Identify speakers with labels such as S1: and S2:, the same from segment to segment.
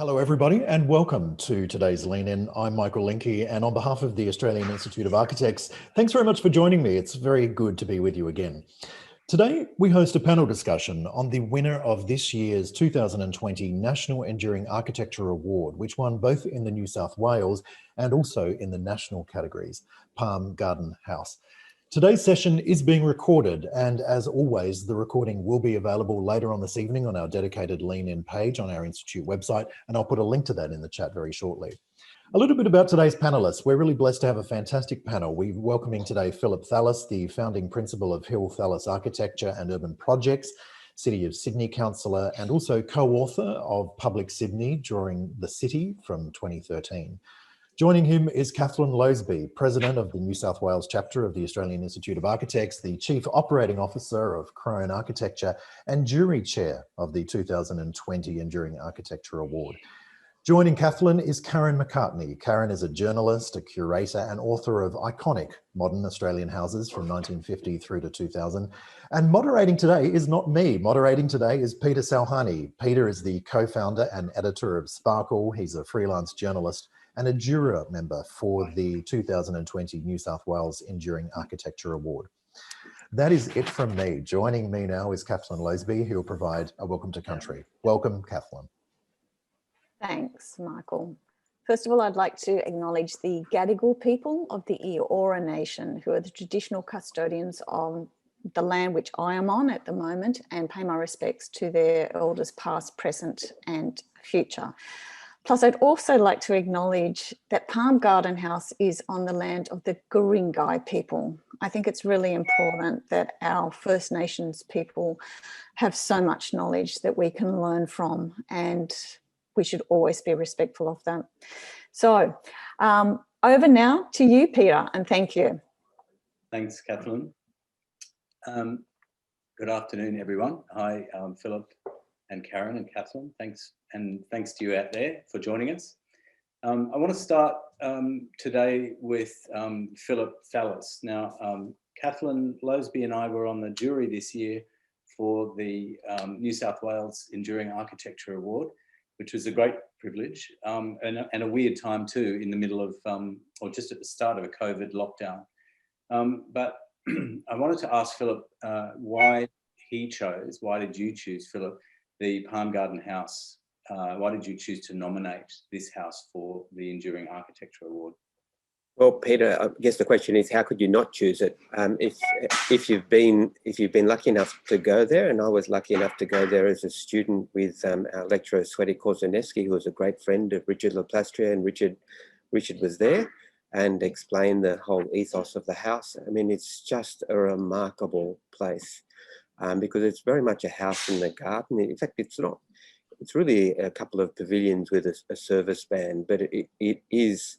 S1: Hello everybody and welcome to today's Lean In. I'm Michael Linke, and on behalf of the Australian Institute of Architects, thanks very much for joining me. It's very good to be with you again. Today we host a panel discussion on the winner of this year's 2020 National Enduring Architecture Award, which won both in the New South Wales and also in the national categories, Palm Garden House. Today's session is being recorded, and as always, the recording will be available later on this evening on our dedicated Lean In page on our Institute website, and I'll put a link to that in the chat very shortly. A little bit about today's panelists. We're really blessed to have a fantastic panel. We're welcoming today Phillip Thalis, the founding principal of Hill Thalis Architecture and Urban Projects, City of Sydney Councillor, and also co-author of Public Sydney, Drawing the City from 2013. Joining him is Kathlyn Loseby, President of the New South Wales chapter of the Australian Institute of Architects, the Chief Operating Officer of Crone Architecture, and Jury Chair of the 2020 Enduring Architecture Award. Joining Kathlyn is Karen McCartney. Karen is a journalist, a curator, and author of iconic modern Australian houses from 1950 through to 2000. And moderating today is not me. Moderating today is Peter Salhani. Peter is the co-founder and editor of Sparkle. He's a freelance journalist and a juror member for the 2020 New South Wales Enduring Architecture Award. That is it from me. Joining me now is Kathlyn Loseby, who will provide a welcome to country. Welcome, Kathlyn.
S2: Thanks, Michael. First of all, I'd like to acknowledge the Gadigal people of the Eora Nation, who are the traditional custodians of the land which I am on at the moment, and pay my respects to their elders past, present and future. Plus, I'd also like to acknowledge that Palm Garden House is on the land of the Guringai people. I think it's really important that our First Nations people have so much knowledge that we can learn from, and we should always be respectful of that. So over now to you, Peter, and thank you.
S3: Thanks, Kathlyn. Good afternoon, everyone. Hi, Phillip and Karen and Kathlyn. Thanks to you out there for joining us. I want to start today with Phillip Thalis. Now, Kathlyn Loseby and I were on the jury this year for the New South Wales Enduring Architecture Award, which was a great privilege and a weird time too, in the middle of, or just at the start of a COVID lockdown. But I wanted to ask Phillip why did you choose, Phillip, the Palm Garden House? Why did you choose to nominate this house for the Enduring Architecture Award?
S4: Well, Peter, I guess the question is, how could you not choose it? If you've been lucky enough to go there, and I was lucky enough to go there as a student with our lecturer Sweti Korzaneski, who was a great friend of Richard Leplastrier, and Richard was there and explained the whole ethos of the house. I mean, it's just a remarkable place because it's very much a house in the garden. In fact, it's not. It's really a couple of pavilions with a service band, but it is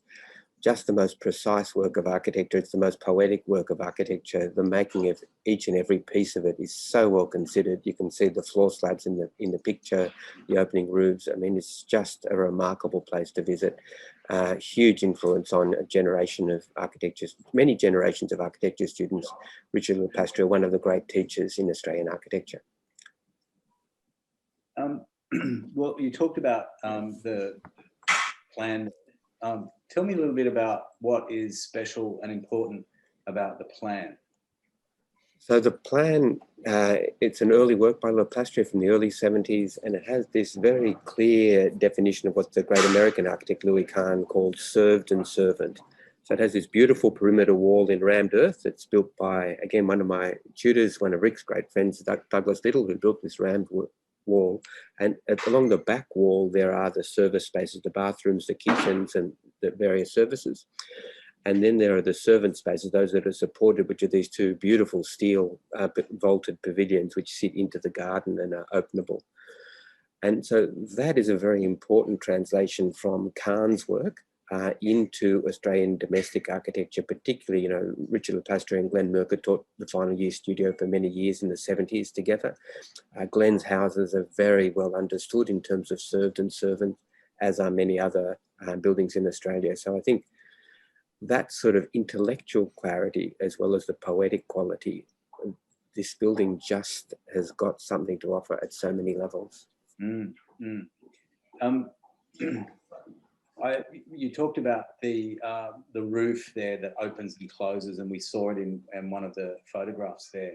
S4: just the most precise work of architecture. It's the most poetic work of architecture. The making of each and every piece of it is so well considered. You can see the floor slabs in the picture, the opening roofs. I mean, it's just a remarkable place to visit. Huge influence on a generation of architecture, many generations of architecture students. Richard Leplastrier, one of the great teachers in Australian architecture.
S3: Well, you talked about the plan. Tell me a little bit about what is special and important about the plan.
S4: So the plan, it's an early work by Leplastrier from the early 70s, and it has this very clear definition of what the great American architect Louis Kahn called served and servant. So it has this beautiful perimeter wall in rammed earth that's built by, again, one of my tutors, one of Rick's great friends, Douglas Little, who built this rammed wall. And along the back wall, there are the service spaces, the bathrooms, the kitchens, and the various services. And then there are the servant spaces, those that are supported, which are these two beautiful steel vaulted pavilions which sit into the garden and are openable. And so that is a very important translation from Kahn's work into Australian domestic architecture, particularly, Richard Leplastrier and Glenn Merker taught the final year studio for many years in the 70s together. Glenn's houses are very well understood in terms of served and servant, as are many other buildings in Australia. So I think that sort of intellectual clarity, as well as the poetic quality, this building just has got something to offer at so many levels.
S3: You talked about the roof there that opens and closes, and we saw it in one of the photographs there.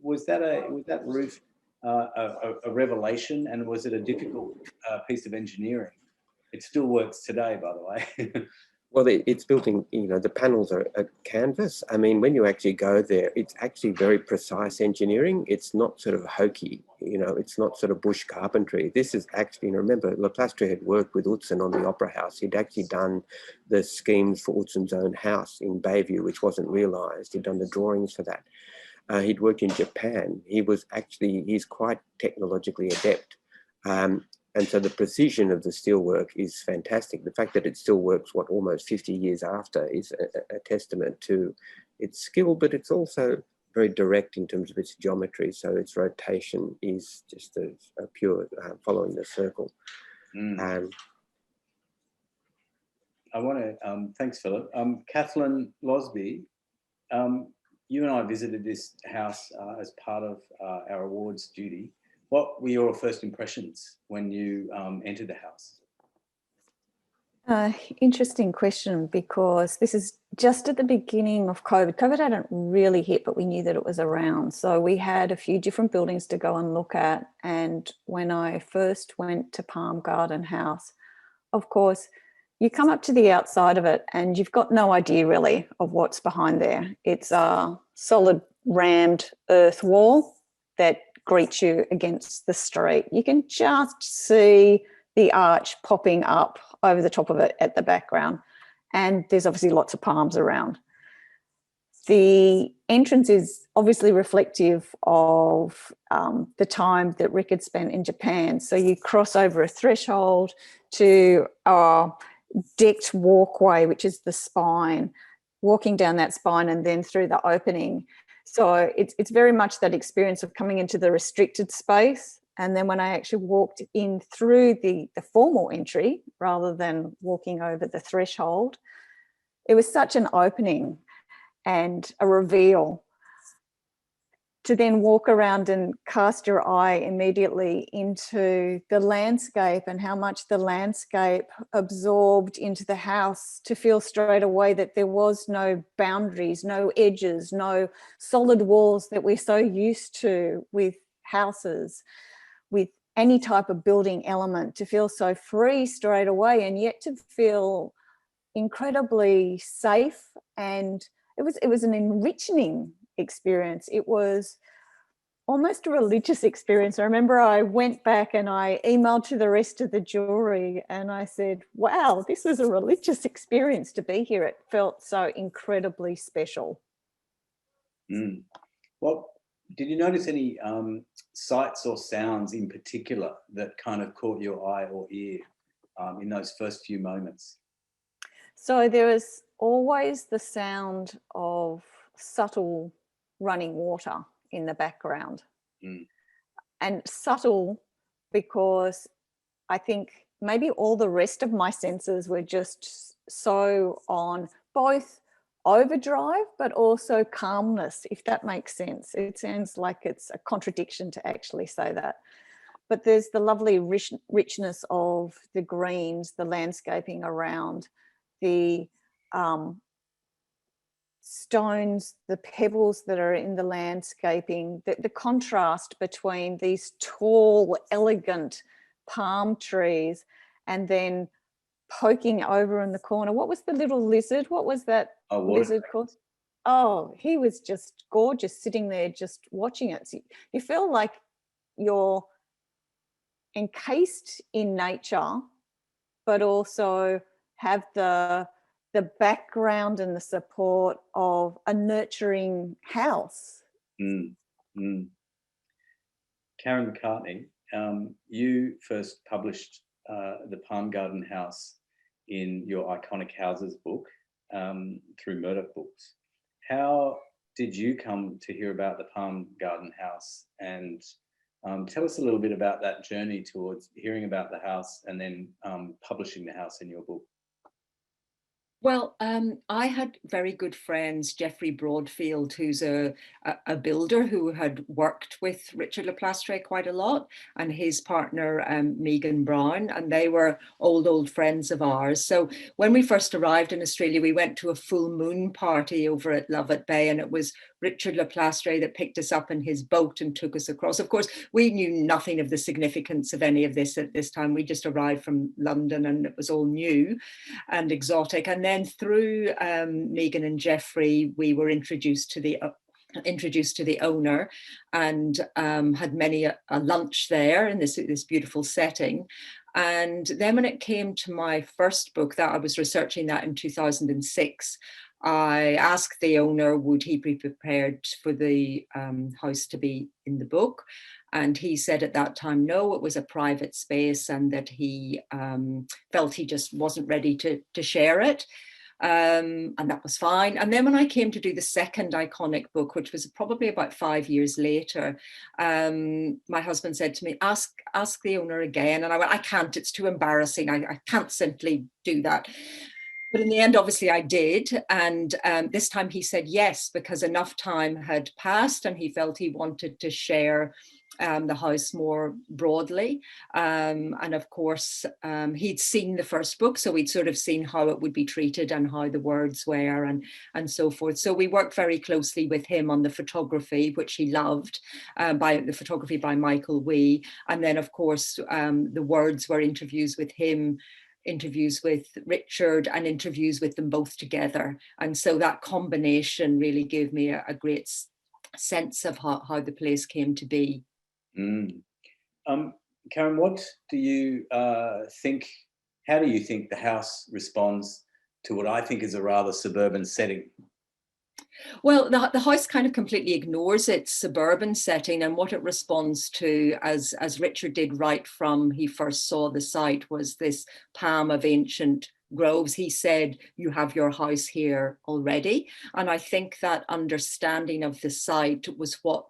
S3: Was that roof a revelation, and was it a difficult piece of engineering? It still works today, by the way.
S4: Well, it's built in, the panels are a canvas. I mean, when you actually go there, it's actually very precise engineering. It's not sort of hokey, it's not sort of bush carpentry. This is actually, remember, Leplastrier had worked with Utzon on the Opera House. He'd actually done the schemes for Utzon's own house in Bayview, which wasn't realised. He'd done the drawings for that. He'd worked in Japan. He's quite technologically adept. And so the precision of the steelwork is fantastic. The fact that it still works, almost 50 years after, is a testament to its skill, but it's also very direct in terms of its geometry. So its rotation is just a pure following the circle.
S3: I want to, thanks, Phillip. Kathlyn, Loseby, you and I visited this house as part of our awards duty. What were your first impressions when you entered the house?
S2: Interesting question, because this is just at the beginning of COVID. COVID hadn't really hit, but we knew that it was around. So we had a few different buildings to go and look at. And when I first went to Palm Garden House, of course, you come up to the outside of it and you've got no idea really of what's behind there. It's a solid rammed earth wall that greets you against the street. You can just see the arch popping up over the top of it at the background. And there's obviously lots of palms around. The entrance is obviously reflective of the time that Rick had spent in Japan. So you cross over a threshold to a decked walkway, which is the spine, walking down that spine and then through the opening. So it's very much that experience of coming into the restricted space. And then when I actually walked in through the formal entry, rather than walking over the threshold, it was such an opening and a reveal to then walk around and cast your eye immediately into the landscape and how much the landscape absorbed into the house, to feel straight away that there was no boundaries, no edges, no solid walls that we're so used to with houses, with any type of building element, to feel so free straight away, and yet to feel incredibly safe. And it was an enriching experience. It was almost a religious experience. I remember I went back and I emailed to the rest of the jury and I said, wow, this is a religious experience to be here. It felt so incredibly special.
S3: Well, did you notice any sights or sounds in particular that kind of caught your eye or ear in those first few moments?
S2: So there was always the sound of subtle running water in the background. And subtle because I think maybe all the rest of my senses were just so on both overdrive but also calmness, if that makes sense. It sounds like it's a contradiction to actually say that. But there's the lovely richness of the greens, the landscaping around, the stones, the pebbles that are in the landscaping, the contrast between these tall, elegant palm trees and then poking over in the corner. What was the little lizard? What was that lizard called? Oh, he was just gorgeous sitting there just watching it. So you feel like you're encased in nature, but also have the background and the support of a nurturing house.
S3: Karen McCartney, you first published the Palm Garden House in your Iconic Houses book through Murdoch Books. How did you come to hear about the Palm Garden House? And tell us a little bit about that journey towards hearing about the house and then publishing the house in your book.
S5: Well, I had very good friends, Jeffrey Broadfield, who's a builder who had worked with Richard Leplastrier quite a lot, and his partner, Megan Brown, and they were old friends of ours. So when we first arrived in Australia, we went to a full moon party over at Lovett Bay, and it was Richard Leplastrier that picked us up in his boat and took us across. Of course, we knew nothing of the significance of any of this at this time. We just arrived from London and it was all new and exotic. And then through Megan and Jeffrey, we were introduced to the owner and had many a lunch there in this beautiful setting. And then when it came to my first book, that I was researching that in 2006, I asked the owner, would he be prepared for the house to be in the book? And he said at that time, no, it was a private space and that he felt he just wasn't ready to share it. And that was fine. And then when I came to do the second iconic book, which was probably about 5 years later, my husband said to me, ask the owner again. And I went, I can't, it's too embarrassing. I can't simply do that. But in the end, obviously I did. And this time he said yes, because enough time had passed and he felt he wanted to share the house more broadly. And of course, he'd seen the first book, so he'd sort of seen how it would be treated and how the words were and so forth. So we worked very closely with him on the photography, which he loved, by the photography by Michael Wee. And then, of course, the words were interviews with him, interviews with Richard, and interviews with them both together. And so that combination really gave me a great sense of how the place came to be.
S3: Karen, what do you think, how do you think the house responds to what I think is a rather suburban setting?
S5: Well, the house kind of completely ignores its suburban setting, and what it responds to, as Richard did right from he first saw the site, was this palm of ancient groves. He said, you have your house here already. And I think that understanding of the site was what,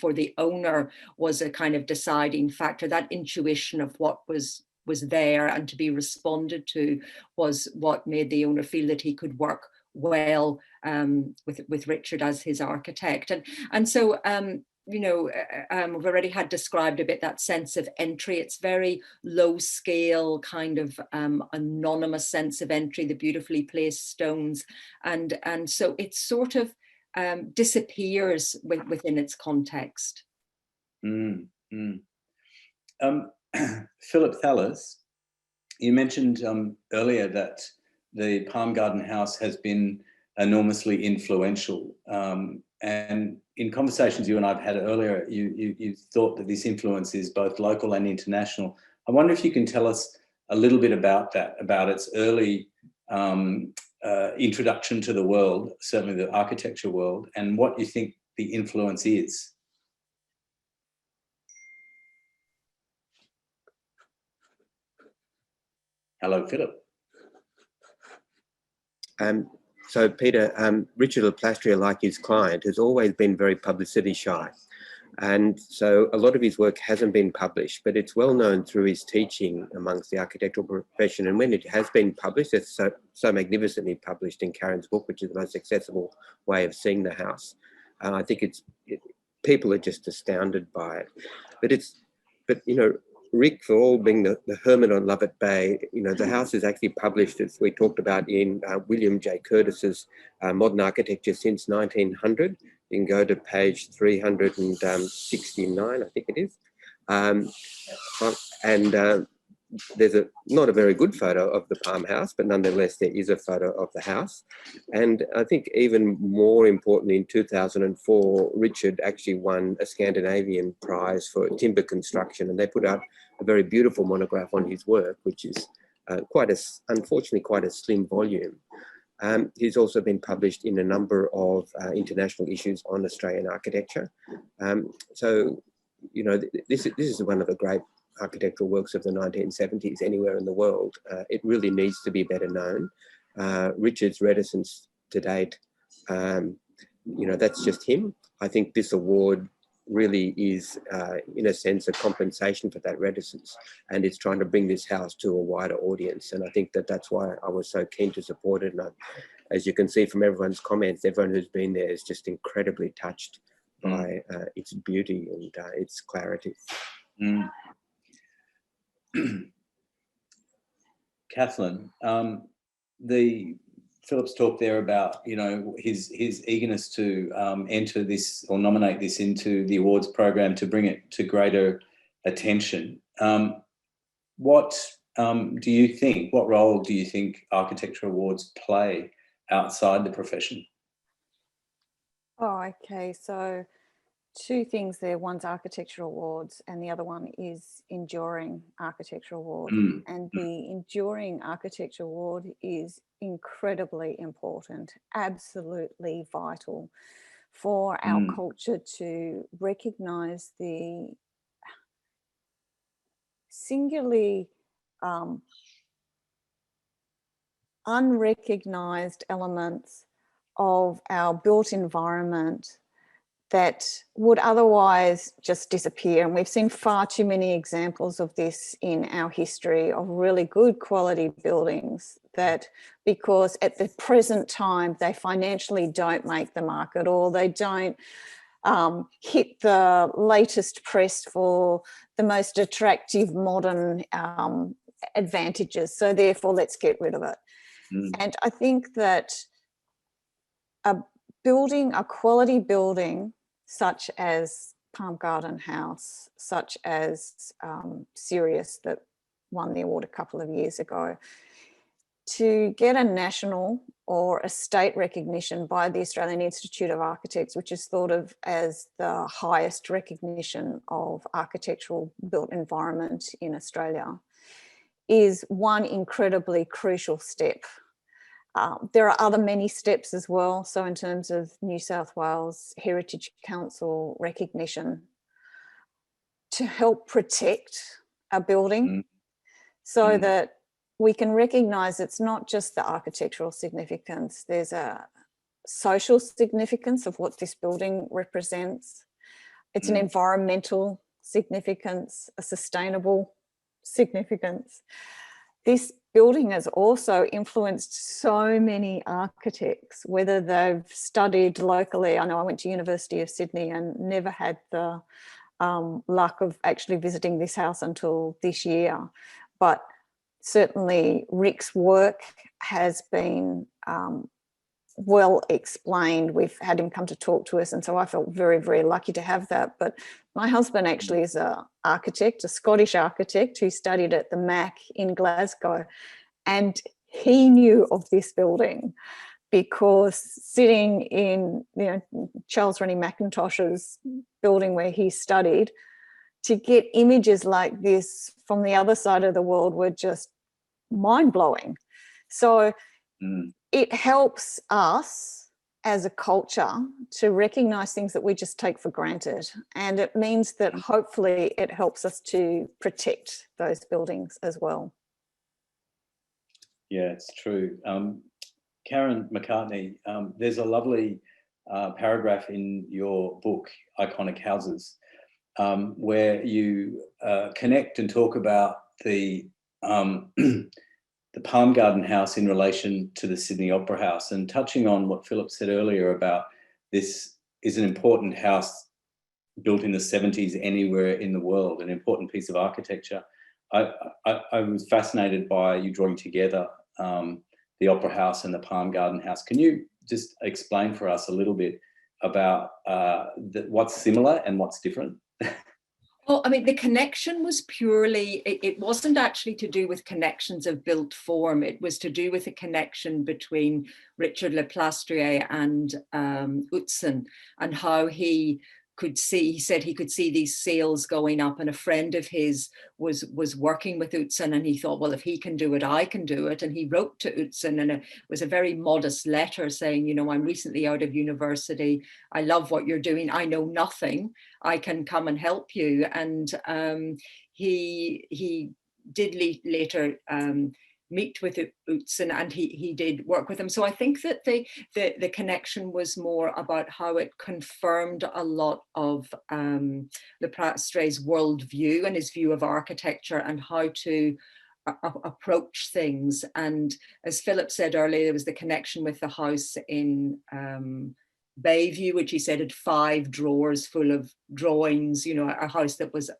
S5: for the owner, was a kind of deciding factor. That intuition of what was there and to be responded to was what made the owner feel that he could work well with Richard as his architect. And so you know, we've already had described a bit that sense of entry. It's very low scale, kind of anonymous sense of entry, the beautifully placed stones. And so it sort of disappears within its context.
S3: Phillip, Thalis, you mentioned earlier that the Palm Garden House has been enormously influential. And in conversations you and I've had earlier, you thought that this influence is both local and international. I wonder if you can tell us a little bit about that, about its early introduction to the world, certainly the architecture world, and what you think the influence is. Hello, Phillip.
S4: So Peter, Richard Leplastrier, like his client, has always been very publicity shy. And so a lot of his work hasn't been published, but it's well known through his teaching amongst the architectural profession. And when it has been published, it's so magnificently published in Karen's book, which is the most accessible way of seeing the house. I think people are just astounded by it. But you know, Rick, for all being the hermit on Lovett Bay, you know, the house is actually published, as we talked about, in William J. Curtis's Modern Architecture since 1900. You can go to page 369, I think it is. There's not a very good photo of the Palm House, but nonetheless, there is a photo of the house. And I think even more importantly, in 2004, Richard actually won a Scandinavian prize for timber construction, and they put out a very beautiful monograph on his work, which is unfortunately quite a slim volume. He's also been published in a number of international issues on Australian architecture. So, you know, this is one of the great architectural works of the 1970s anywhere in the world. It really needs to be better known. Richard's reticence to date, you know, that's just him. I think this award really is, in a sense, a compensation for that reticence. And it's trying to bring this house to a wider audience. And I think that that's why I was so keen to support it. And as you can see from everyone's comments, everyone who's been there is just incredibly touched by its beauty and its clarity.
S3: Kathlyn, Philip's talked there about, you know, his eagerness to enter this or nominate this into the awards program to bring it to greater attention. What do you think, what role do you think architecture awards play outside the profession?
S2: Oh, okay. So two things there. One's architecture awards and the other one is enduring architecture award. And the enduring architecture award is incredibly important, absolutely vital for our culture to recognise the singularly unrecognised elements of our built environment that would otherwise just disappear. And we've seen far too many examples of this in our history of really good quality buildings that, because at the present time they financially don't make the market, or they don't hit the latest press for the most attractive modern advantages. So therefore, let's get rid of it. And I think that a quality building such as Palm Garden House, such as Sirius that won the award a couple of years ago, to get a national or a state recognition by the Australian Institute of Architects, which is thought of as the highest recognition of architectural built environment in Australia, is one incredibly crucial step. There are other many steps as well. So in terms of New South Wales Heritage Council recognition to help protect a building so that we can recognise it's not just the architectural significance, there's a social significance of what this building represents. It's an environmental significance, a sustainable significance. This building has also influenced so many architects, whether they've studied locally. I know I went to University of Sydney and never had the luck of actually visiting this house until this year. But certainly Rick's work has been well explained. We've had him come to talk to us, and so I felt very, very lucky to have that. But my husband actually is an architect, a Scottish architect who studied at the Mac in Glasgow, and he knew of this building because sitting in, you know, Charles Rennie Mackintosh's building where he studied, to get images like this from the other side of the world were just mind-blowing. So it helps us as a culture to recognise things that we just take for granted. And it means that hopefully it helps us to protect those buildings as well.
S3: Yeah, it's true. Karen McCartney, there's a lovely paragraph in your book, Iconic Houses, where you connect and talk about the Palm Garden House in relation to the Sydney Opera House, and touching on what Phillip said earlier about this is an important house built in the 70s anywhere in the world, an important piece of architecture. I was fascinated by you drawing together the Opera House and the Palm Garden House. Can you just explain for us a little bit about what's similar and what's different?
S5: Well, I mean, the connection was purely, it wasn't actually to do with connections of built form. It was to do with a connection between Richard Leplastrier and Utzon, and how he could see, he said he could see these sales going up, and a friend of his was working with Utzon, and he thought, well, if he can do it, I can do it. And he wrote to Utzon, and it was a very modest letter saying, you know, I'm recently out of university. I love what you're doing. I know nothing. I can come and help you. And he did later meet with Utzon, and he did work with him. So I think that the connection was more about how it confirmed a lot of Leplastrier's worldview and his view of architecture and how to approach things. And as Philip said earlier, there was the connection with the house in Bayview, which he said had 5 drawers full of drawings, you know, a house that was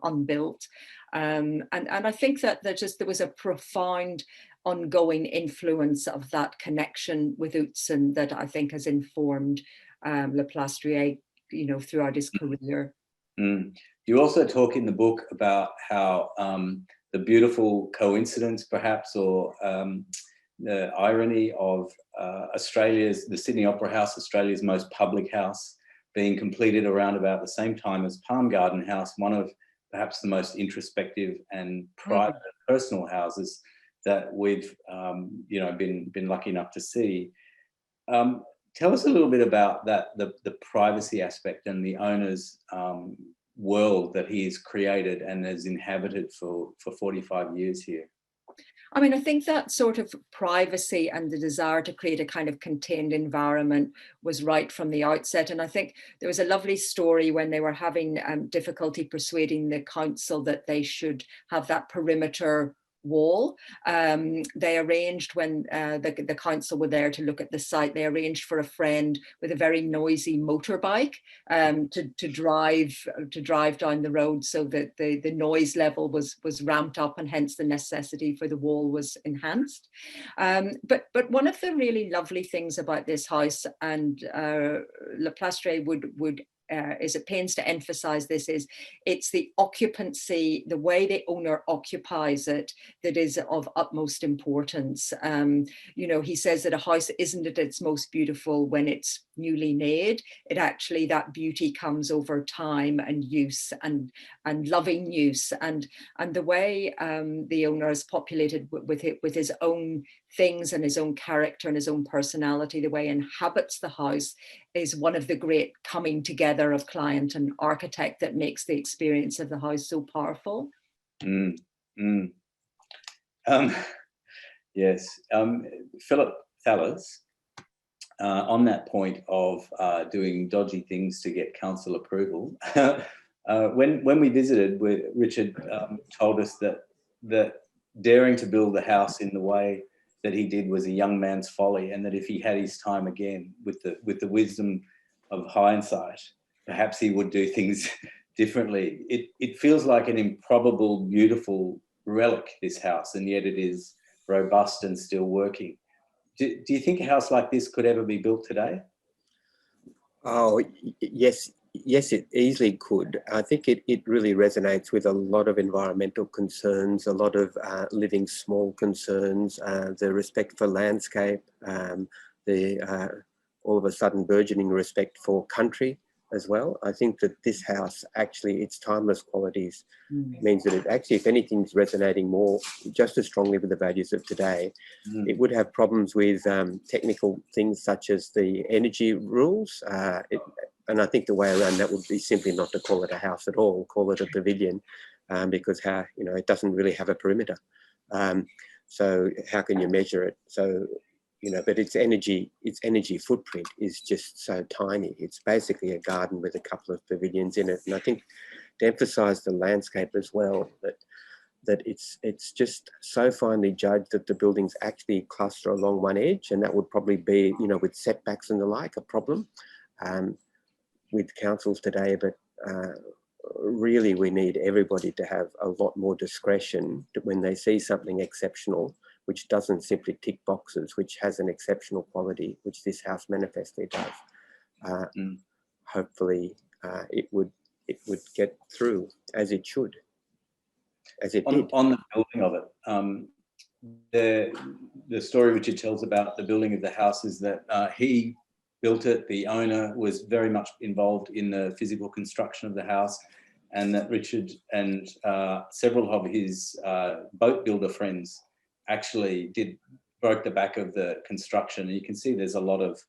S5: unbuilt. And I think that there was a profound ongoing influence of that connection with Utzon that I think has informed Leplastrier, you know, throughout his career.
S3: You also talk in the book about how the beautiful coincidence, perhaps, or the irony of the Sydney Opera House, Australia's most public house, being completed around about the same time as Palm Garden House, one of perhaps the most introspective and private personal houses that we've you know, been lucky enough to see. Tell us a little bit about that, the privacy aspect and the owner's world that he's created and has inhabited for 45 years here.
S5: I mean, I think that sort of privacy and the desire to create a kind of contained environment was right from the outset. And I think there was a lovely story when they were having difficulty persuading the council that they should have that perimeter wall. They arranged, when the council were there to look at the site, they arranged for a friend with a very noisy motorbike to drive down the road, so that the noise level was ramped up, and hence the necessity for the wall was enhanced. But one of the really lovely things about this house, and Leplastrier would is at pains to emphasize this, is it's the occupancy, the way the owner occupies it, that is of utmost importance. You know, he says that a house isn't at its most beautiful when it's newly made. It actually, that beauty comes over time and use and loving use, and the way the owner is populated with his own things and his own character and his own personality, the way he inhabits the house, is one of the great coming together of client and architect that makes the experience of the house so powerful.
S3: Yes, Phillip, Thalis, on that point of doing dodgy things to get council approval, when we visited, Richard told us that daring to build the house in the way that he did was a young man's folly, and that if he had his time again, with the wisdom of hindsight, perhaps he would do things differently. It feels like an improbable, beautiful relic, this house, and yet it is robust and still working. Do you think a house like this could ever be built today?
S4: Oh, yes, it easily could. I think it really resonates with a lot of environmental concerns, a lot of living small concerns, the respect for landscape, all of a sudden burgeoning respect for country as well. I think that this house, actually, its timeless qualities means that it actually, if anything, is resonating more, just as strongly with the values of today. It would have problems with technical things such as the energy rules. And I think the way around that would be simply not to call it a house at all, call it a pavilion, because it doesn't really have a perimeter. So how can you measure it? So, but its energy footprint is just so tiny. It's basically a garden with a couple of pavilions in it. And I think to emphasize the landscape as well, that it's just so finely judged that the buildings actually cluster along one edge, and that would probably be, with setbacks and the like, a problem with councils today. But really, we need everybody to have a lot more discretion when they see something exceptional, which doesn't simply tick boxes, which has an exceptional quality, which this house manifestly does. Hopefully, it would get through as it should, as it did.
S3: On the building of it, the story Richard tells about the building of the house is that he built it. The owner was very much involved in the physical construction of the house, and that Richard and several of his boat builder friends actually broke the back of the construction. And you can see there's a lot of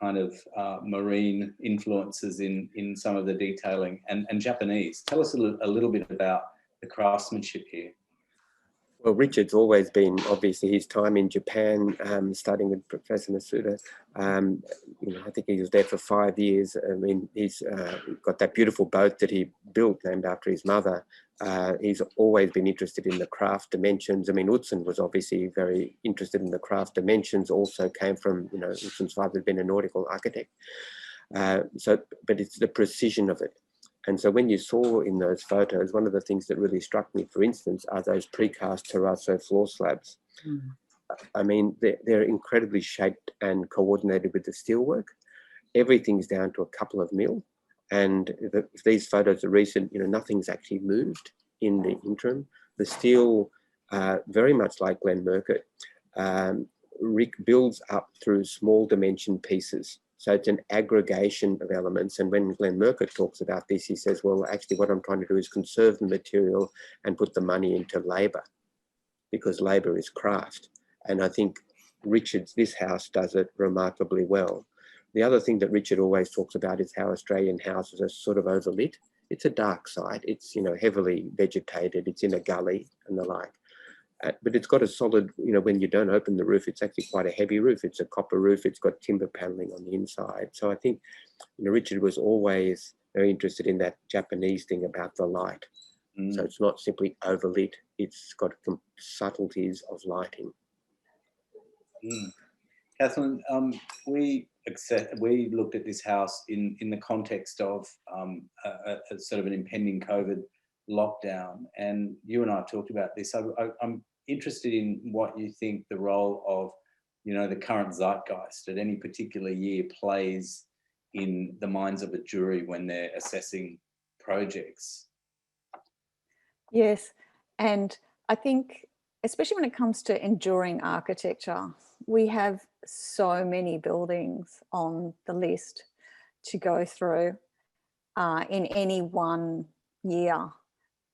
S3: kind of marine influences in some of the detailing, and Japanese. Tell us a little bit about the craftsmanship here.
S4: Well, Richard's always been, obviously, his time in Japan, studying with Professor Masuda. You know, I think he was there for 5 years. I mean, he's got that beautiful boat that he built, named after his mother. He's always been interested in the craft dimensions. I mean, Utzon was obviously very interested in the craft dimensions. Also came from, you know, Utzon's father had been a nautical architect. But it's the precision of it. And so when you saw in those photos, one of the things that really struck me, for instance, are those precast terrazzo floor slabs. Mm. I mean, they're incredibly shaped and coordinated with the steelwork. Everything's down to a couple of mil. And these photos are recent, you know, nothing's actually moved in the interim. The steel, very much like Glenn Murcutt, builds up through small dimension pieces. So it's an aggregation of elements. And when Glenn Murcutt talks about this, he says, well, actually what I'm trying to do is conserve the material and put the money into labour, because labour is craft. And I think this house does it remarkably well. The other thing that Richard always talks about is how Australian houses are sort of overlit. It's a dark site. It's, you know, heavily vegetated. It's in a gully and the like. But it's got a solid, you know, when you don't open the roof, it's actually quite a heavy roof. It's a copper roof. It's got timber paneling on the inside. So I think, you know, Richard was always very interested in that Japanese thing about the light. Mm. So it's not simply overlit. It's got subtleties of lighting.
S3: Mm. Kathlyn, we looked at this house in the context of a sort of an impending COVID lockdown, and you and I talked about this. I'm interested in what you think the role of, you know, the current zeitgeist at any particular year plays in the minds of a jury when they're assessing projects.
S2: Yes, and I think especially when it comes to enduring architecture, we have so many buildings on the list to go through in any one year.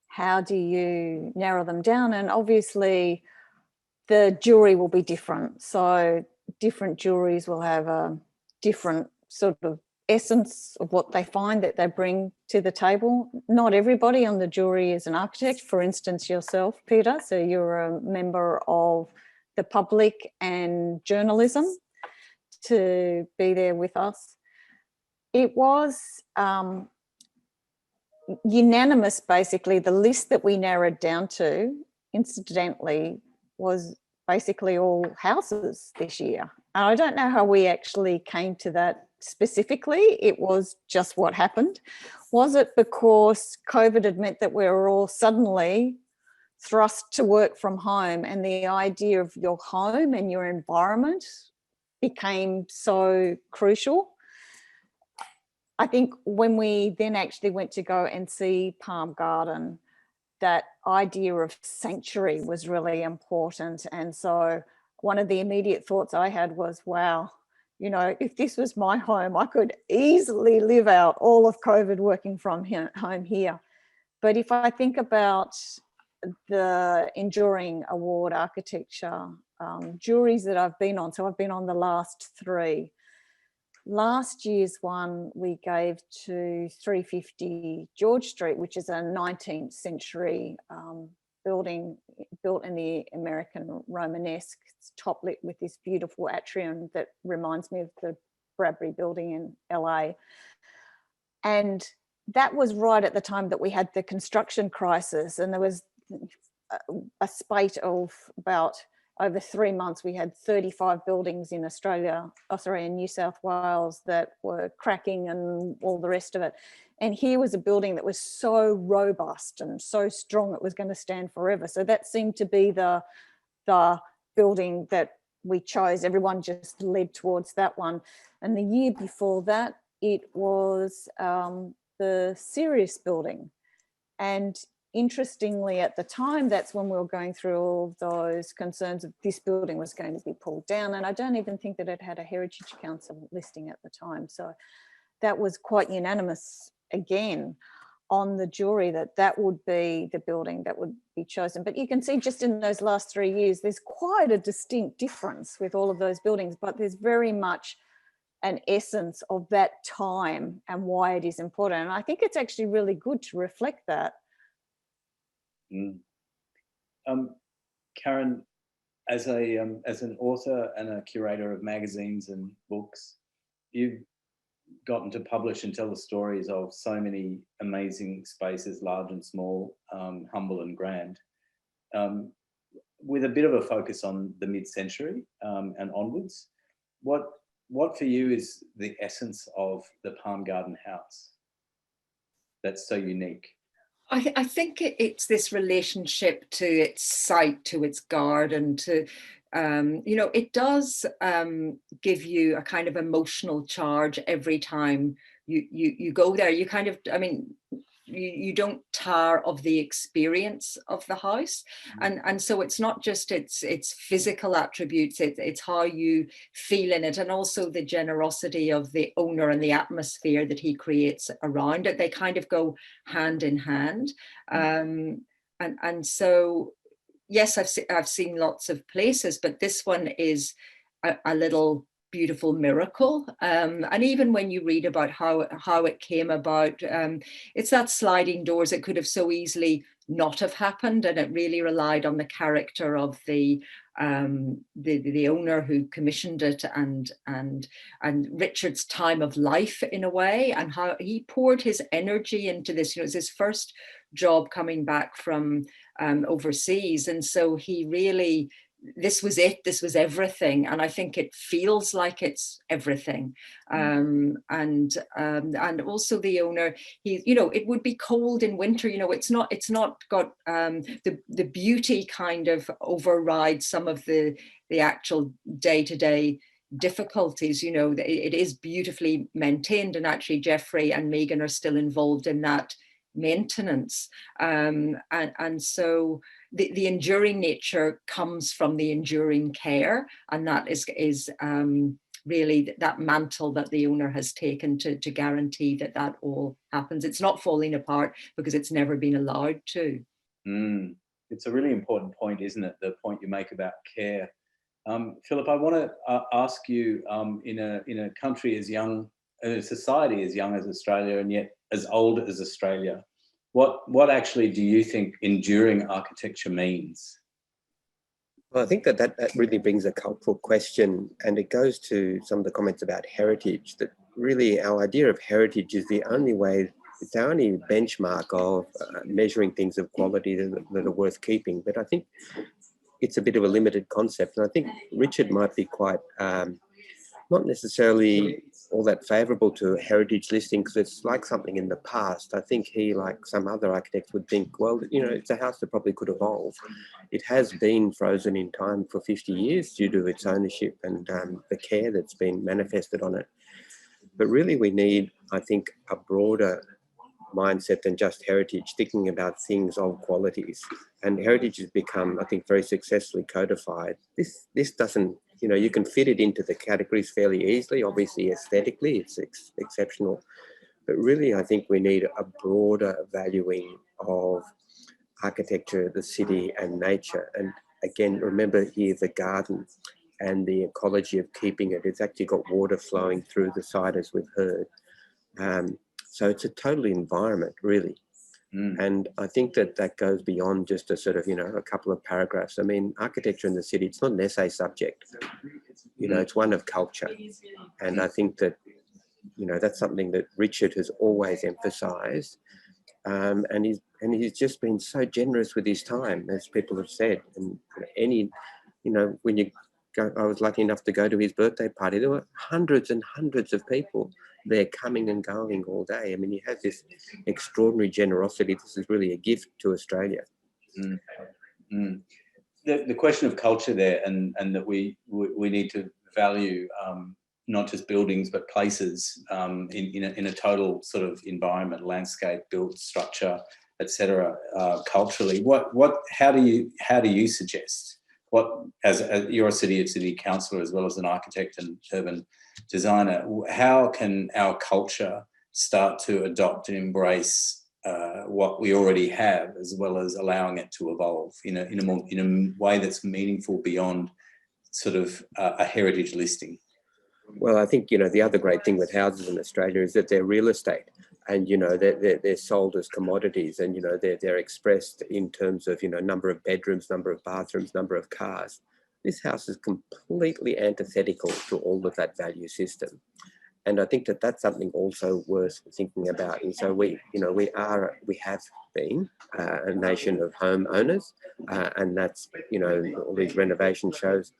S2: How do you narrow them down? And obviously the jury will be different. So different juries will have a different sort of essence of what they find that they bring to the table. Not everybody on the jury is an architect. For instance, yourself, Peter, so you're a member of the public and journalism to be there with us. It was unanimous, basically. The list that we narrowed down to, incidentally, was basically all houses this year. And I don't know how we actually came to that specifically. It was just what happened. Was it because COVID had meant that we were all suddenly thrust to work from home, and the idea of your home and your environment became so crucial? I think when we then actually went to go and see Palm Garden, that idea of sanctuary was really important. And so one of the immediate thoughts I had was, wow, you know, if this was my home, I could easily live out all of COVID working from home here. But if I think about the Enduring Award Architecture juries that I've been on, so I've been on the last 3. Last year's one we gave to 350 George Street, which is a 19th century building built in the American Romanesque. It's top lit with this beautiful atrium that reminds me of the Bradbury building in LA. And that was right at the time that we had the construction crisis, and there was a spate of about over 3 months, we had 35 buildings in in New South Wales that were cracking and all the rest of it. And here was a building that was so robust and so strong it was going to stand forever. So that seemed to be the building that we chose. Everyone just led towards that one. And the year before that, it was the Sirius building. And interestingly, at the time, that's when we were going through all those concerns of this building was going to be pulled down. And I don't even think that it had a Heritage Council listing at the time. So that was quite unanimous again on the jury that would be the building that would be chosen. But you can see just in those last 3 years, there's quite a distinct difference with all of those buildings, but there's very much an essence of that time and why it is important. And I think it's actually really good to reflect that.
S3: Mm. Karen, as an author and a curator of magazines and books, you've gotten to publish and tell the stories of so many amazing spaces, large and small, humble and grand, with a bit of a focus on the mid-century and onwards. What for you is the essence of the Palm Garden House that's so unique?
S5: I think it's this relationship to its site, to its garden, to, you know, it does give you a kind of emotional charge every time you go there. You kind of, I mean, you don't tire of the experience of the house. And so it's not just its physical attributes, it's how you feel in it, and also the generosity of the owner and the atmosphere that he creates around it. They kind of go hand in hand. And so, yes, I've seen lots of places, but this one is a little beautiful miracle. And even when you read about how it came about, it's that sliding doors. It could have so easily not have happened, and it really relied on the character of the owner who commissioned it, and Richard's time of life in a way, and how he poured his energy into this. You know, it was his first job coming back from overseas, and so he really, this was it, this was everything, and I think it feels like it's everything. And also the owner, he, you know, it would be cold in winter, you know, it's not got the beauty kind of overrides some of the actual day-to-day difficulties. You know, it is beautifully maintained, and actually Jeffrey and Megan are still involved in that maintenance, and so the enduring nature comes from the enduring care, and that is really that mantle that the owner has taken to guarantee that all happens. It's not falling apart because it's never been allowed to.
S3: It's a really important point, isn't it? The point you make about care. Phillip, I want to ask you, in a country as young, a society as young as Australia and yet as old as Australia, what actually do you think enduring architecture means?
S4: Well, I think that really brings a cultural question, and it goes to some of the comments about heritage, that really our idea of heritage is the only way, it's our only benchmark of measuring things of quality that are worth keeping. But I think it's a bit of a limited concept, and I think Richard might be quite not necessarily all that favourable to heritage listing because it's like something in the past. I think he, like some other architects, would think, well, you know, it's a house that probably could evolve. It has been frozen in time for 50 years due to its ownership and the care that's been manifested on it. But really we need, I think, a broader mindset than just heritage, thinking about things of qualities. And heritage has become, I think, very successfully codified. This doesn't, you know, you can fit it into the categories fairly easily. Obviously, aesthetically, it's exceptional. But really, I think we need a broader valuing of architecture, the city and nature. And again, remember here the garden and the ecology of keeping it. It's actually got water flowing through the side, as we've heard. So it's a total environment, really. And I think that goes beyond just a sort of, you know, a couple of paragraphs. I mean, architecture in the city, it's not an essay subject. You know, it's one of culture. And I think that, you know, that's something that Richard has always emphasised. And he's just been so generous with his time, as people have said. And any, you know, when you go, I was lucky enough to go to his birthday party. There were hundreds and hundreds of people there coming and going all day. I mean, he has this extraordinary generosity. This is really a gift to Australia.
S3: The question of culture there, and that we need to value not just buildings but places in a total sort of environment, landscape, built structure, etc. Culturally, how do you suggest, what, as you're a city councillor as well as an architect and urban designer, how can our culture start to adopt and embrace what we already have, as well as allowing it to evolve in a way that's meaningful beyond sort of a heritage listing?
S4: Well, I think, you know, the other great thing with houses in Australia is that they're real estate. and they're sold as commodities, and they're expressed in terms of number of bedrooms, number of bathrooms, number of cars. This house is completely antithetical to all of that value system, and I think that that's something also worth thinking about. And so we have been a nation of home owners, and that's all these renovation shows.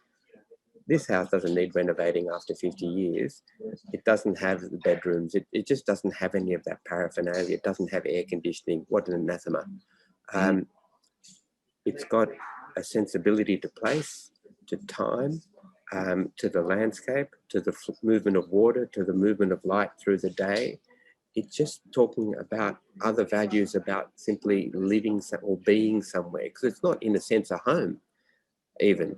S4: This house doesn't need renovating after 50 years. It doesn't have the bedrooms. It just doesn't have any of that paraphernalia. It doesn't have air conditioning. What an anathema. It's got a sensibility to place, to time, to the landscape, to the movement of water, to the movement of light through the day. It's just talking about other values, about simply living or being somewhere, because it's not, in a sense, a home even.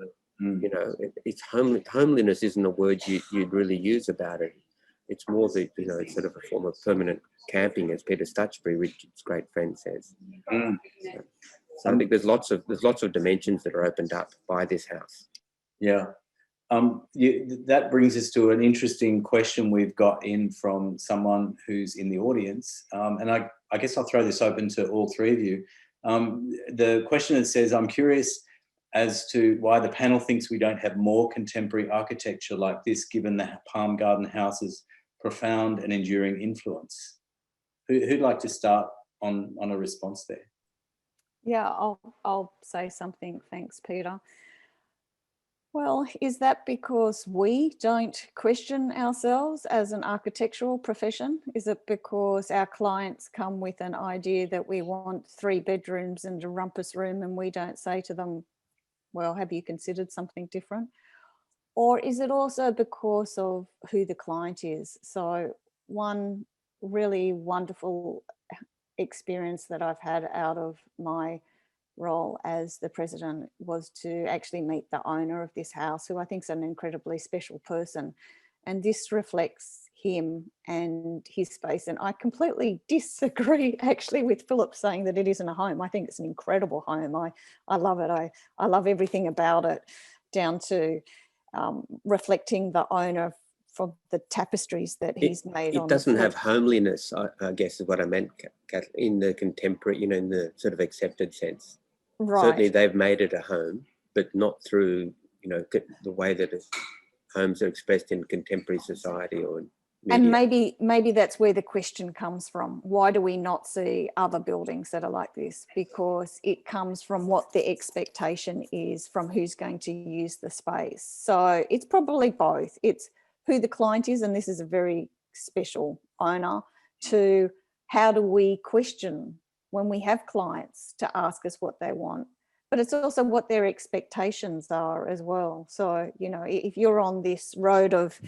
S4: It's homeliness isn't a word you'd really use about it. It's more that it's sort of a form of permanent camping, as Peter Stutchbury, Richard's great friend, says. So I think there's lots of dimensions that are opened up by this house.
S3: Yeah, that brings us to an interesting question we've got in from someone who's in the audience, and I guess I'll throw this open to all three of you. The question says, I'm curious as to why the panel thinks we don't have more contemporary architecture like this, given the Palm Garden House's profound and enduring influence. Who'd like to start on a response there?
S2: Yeah, I'll say something. Thanks, Peter. Well, is that because we don't question ourselves as an architectural profession? Is it because our clients come with an idea that we want 3 bedrooms and a rumpus room, and we don't say to them, well, have you considered something different? Or is it also because of who the client is? So one really wonderful experience that I've had out of my role as the president was to actually meet the owner of this house, who I think is an incredibly special person. And this reflects him and his space. And I completely disagree actually with Phillip saying that it isn't a home. I think it's an incredible home. I love it. I love everything about it, down to reflecting the owner from the tapestries that he's made.
S4: It doesn't have homeliness, I guess is what I meant, Kathlyn, in the contemporary, in the sort of accepted sense. Right. Certainly they've made it a home, but not through, the way that homes are expressed in contemporary society or media.
S2: And maybe that's where the question comes from. Why do we not see other buildings that are like this? Because it comes from what the expectation is from who's going to use the space. So it's probably both. It's who the client is, and this is a very special owner, to how do we question when we have clients to ask us what they want. But it's also what their expectations are as well. So, if you're on this road of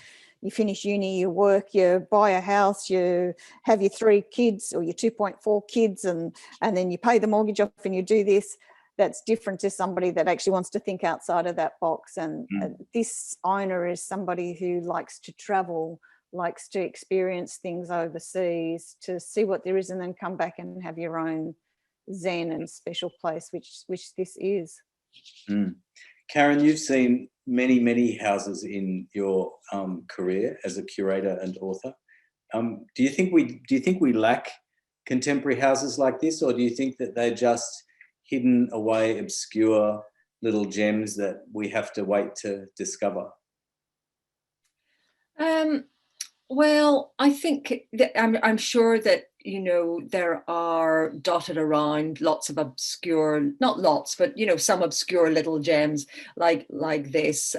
S2: you finish uni, you work, you buy a house, you have your 3 kids or your 2.4 kids, and then you pay the mortgage off and you do this, that's different to somebody that actually wants to think outside of that box. And this owner is somebody who likes to travel, likes to experience things overseas, to see what there is, and then come back and have your own zen and special place, which this is.
S3: Karen, you've seen many houses in your career as a curator and author. Do you think we lack contemporary houses like this, or do you think that they're just hidden away, obscure little gems that we have to wait to discover?
S5: Well, I think that I'm sure that, there are dotted around lots of obscure, not lots, but, some obscure little gems like this.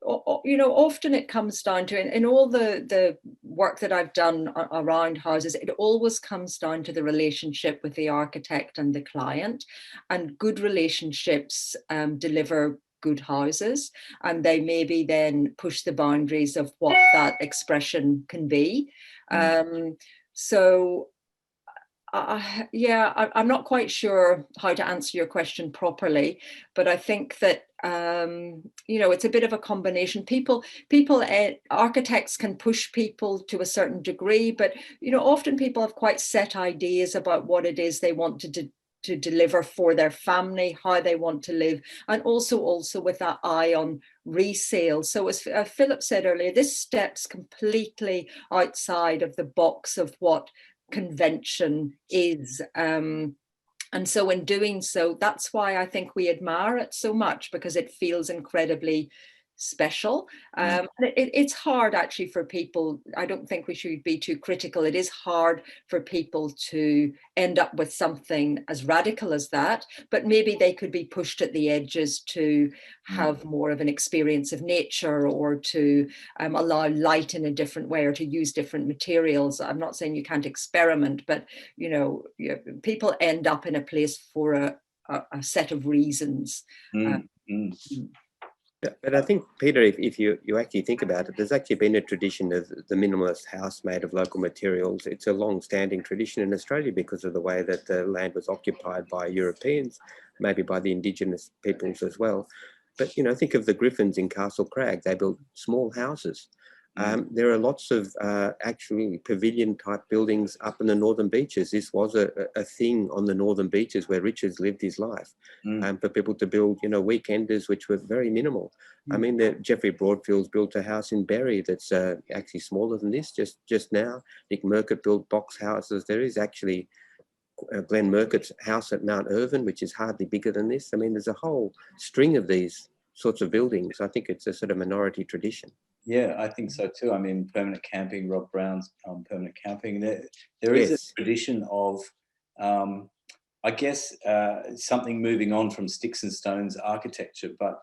S5: Often it comes down to, in all the work that I've done around houses, it always comes down to the relationship with the architect and the client, and good relationships deliver good houses, and they maybe then push the boundaries of what that expression can be. So I'm not quite sure how to answer your question properly, but I think that it's a bit of a combination. Architects can push people to a certain degree, but often people have quite set ideas about what it is they want to to deliver for their family, how they want to live, and also with that eye on resale. So as Philip said earlier, this steps completely outside of the box of what convention is. And so in doing so, that's why I think we admire it so much, because it feels incredibly special. It's hard actually for people. I don't think we should be too critical. It is hard for people to end up with something as radical as that, but maybe they could be pushed at the edges to have more of an experience of nature, or to allow light in a different way, or to use different materials. I'm not saying you can't experiment, but you know, people end up in a place for a set of reasons.
S4: But I think, Peter, if you actually think about it, there's actually been a tradition of the minimalist house made of local materials. It's a long-standing tradition in Australia because of the way that the land was occupied by Europeans, maybe by the Indigenous peoples as well. But, you know, think of the Griffins in Castle Crag. They built small houses. There are lots of actually pavilion-type buildings up in the northern beaches. This was a thing on the northern beaches where Richard's lived his life, for people to build, you know, weekenders, which were very minimal. I mean, Jeffrey Broadfield's built a house in Berry that's actually smaller than this just now. Nick Murcutt built box houses. There is actually Glenn Murcutt's house at Mount Irvin, which is hardly bigger than this. I mean, there's a whole string of these sorts of buildings. I think it's a sort of minority tradition.
S3: Yeah, I think so too. I mean, permanent camping, Rob Brown's permanent camping. There is a tradition of, I guess, something moving on from sticks and stones architecture. But